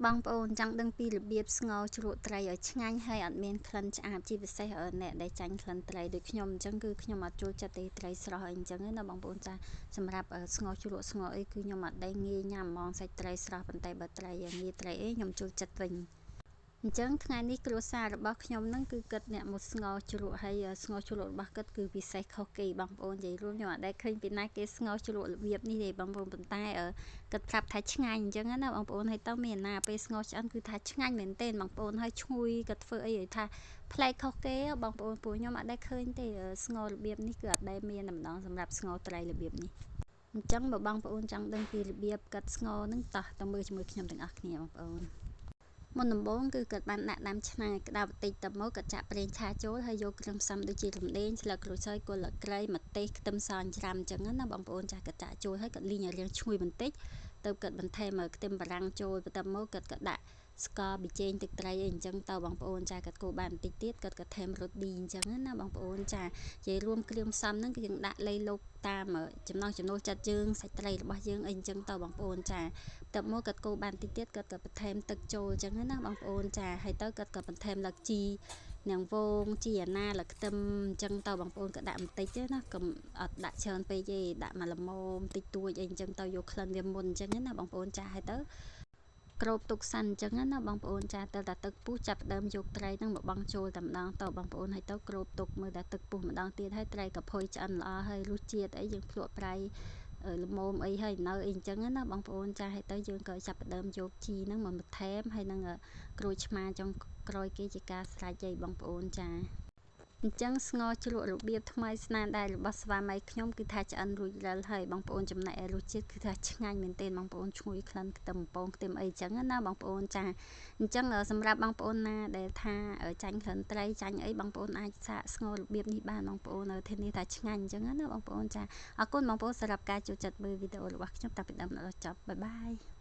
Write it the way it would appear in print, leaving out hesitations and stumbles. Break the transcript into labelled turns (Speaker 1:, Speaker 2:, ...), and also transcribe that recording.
Speaker 1: បងប្អូនចង់ដឹងពីរបៀបស្ងោរជ្រក់ត្រីឲ្យឆ្ងាញ់ហើយអត់មានក្លិនឆ្អាបជាពិសេសអ្នកដែលចាញ់ក្លិនត្រីដូចខ្ញុំអញ្ចឹងគឺខ្ញុំអត់ចូលចិត្តទេត្រីស្រស់អីអញ្ចឹងណាបងប្អូនចាសម្រាប់ស្ងោរជ្រក់ស្ងោរអីគឺខ្ញុំអត់ដែលងាយញ៉ាំហ្មងសាច់ត្រីស្រស់ប៉ុន្តែបើត្រីងាយត្រីអីខ្ញុំចូលចិត្តវិញអញ្ចឹងថ្ងៃនេះគ្រួសាររបស់ខ្ញុំហ្នឹងគឺគិតអ្នកមកស្ងោរជ្រក់ហើយស្ងោរជ្រក់របស់គិតគឺពិសេសខុសគេបងប្អូននិយាយរួមខ្ញុំអត់ដែលឃើញពីណាគេស្ងោរជ្រក់របៀបនេះទេបងប្អូនប៉ុន្តែគិតប្រាប់ថាឆ្ងាញ់អញ្ចឹងណាបងប្អូនហើយតើមានណាពេលស្ងោរឆ្អិនគឺថាឆ្ងាញ់មែនទែនបងប្អូនហើយឈ្ងុយក៏ធ្វើអីឲ្យថាប្លែកខុសគេបងប្អូនពួកខ្ញុំអត់ដែលឃើញទេស្ងោររបៀបនេះគឺអត់ដែលមានម្ដងសម្រាប់ស្ងោរត្រីរបៀបនេះអញ្ចឹងបើបងប្អូនចង់ដឹងពីរបៀបកាត់ស្ងោរហ្នឹងតោះទៅមើលជាមួយខ្ញុំទាំងអស់គ្នាបងប្អូនមុនដំបូងគឺគាត់បានដាក់ដាំឆ្នាំងឲ្យក្តៅបន្តិចទៅមកគាត់ចាក់ប្រេងឆាចូលហើយយកគ្រឿងផ្សំដូចជារំដេងស្លឹកក្រូចសើចគល់ស្លឹកគ្រៃម្ទេសខ្ទឹមសអញ្ច្រាំអញ្ចឹងណាបងប្អូនចាស់គាត់ចាក់ចូលហើយគាត់លីងឲ្យរាងឈ្ងុយបន្តិចទៅគាត់បន្ថែមខ្ទឹមបារាំងចូលបន្ទាប់មកគាត់ក៏ដាក់ស្ករប៊ីចេងទឹកត្រីអីអញ្ចឹងទៅបងប្អូនចាគាត់កូរបានបន្តិចទៀតគាត់ក៏ថែមរ៉ូឌីអញ្ចឹងណាបងប្អូនចានិយាយរួមគ្រឿងផ្សំហ្នឹងគឺយើងដាក់លៃលុកតាមចំណង់ចំណូលចិត្តយើងសាច់ត្រីរបស់យើងអីអញ្ចឹងទៅបងប្អូនចាបន្ទាប់មកគាត់កូរបានបន្តិចទៀតគាត់ក៏បន្ថែមទឹកចូលអញ្ចឹងណាបងប្អូនចាហើយទៅគាត់ក៏បន្ថែមលឹកជីនាងវងជីអាណាលខ្ទឹមអញ្ចឹងទៅបងប្អូនក៏ដាក់បន្តិចទេណាកុំអត់ដាក់ច្រើនពេកទេដាក់មកល្មមតិចតួចអីអញ្ចឹងទៅយកក្លិនវាមុនអញ្ចឹងណាបងប្អូនចាហើយទៅក្របទុកសិនអញ្ចឹងណាបងប្អូនចាទៅតែទឹកពុះចាប់ដើមយកត្រីហ្នឹងមកបង់ចូលតែម្ដងទៅបងប្អូនហើយទៅក្របទុកមើលតែទឹកពុះម្ដងទៀតហើយត្រីក៏ផុយឆ្អិនល្អហើយរសជាតិអីយើងភ្លក់ប្រៃល្មមអីហើយនៅអីអញ្ចឹងណាបងប្អូនចាហើយទៅយើងក៏ចាប់ដើមយកជីហ្នឹងមកបន្ថែមហើយនឹងក្រូចឆ្មាចុងក្រោយគេជាការស្រេចឯងបងប្អូនចាអញ្ចឹងស្ងោរជ្រក់របៀបថ្មីស្នាដៃរបស់ស្វាមីខ្ញុំគឺថាឆ្អិនរួចរាល់ហើយបងប្អូនចំណែករសជាតិគឺថាឆ្ងាញ់មែនទែនបងប្អូនឈ្ងុយក្លិនខ្ទឹមពងខ្ទឹមអីចឹងណាបងប្អូនចាអញ្ចឹងសម្រាប់បងប្អូនណាដែលថាចាញ់ក្លិនត្រីចាញ់អីបងប្អូនអាចសាកស្ងោររបៀបនេះបានបងប្អូនធានាថាឆ្ងាញ់អញ្ចឹងណាបងប្អូនចាអរគុណបងប្អូនសម្រាប់ការចូលចិត្តមើលវីដេអូរបស់ខ្ញុំតាំងពីដើមដល់ចប់បាយបាយ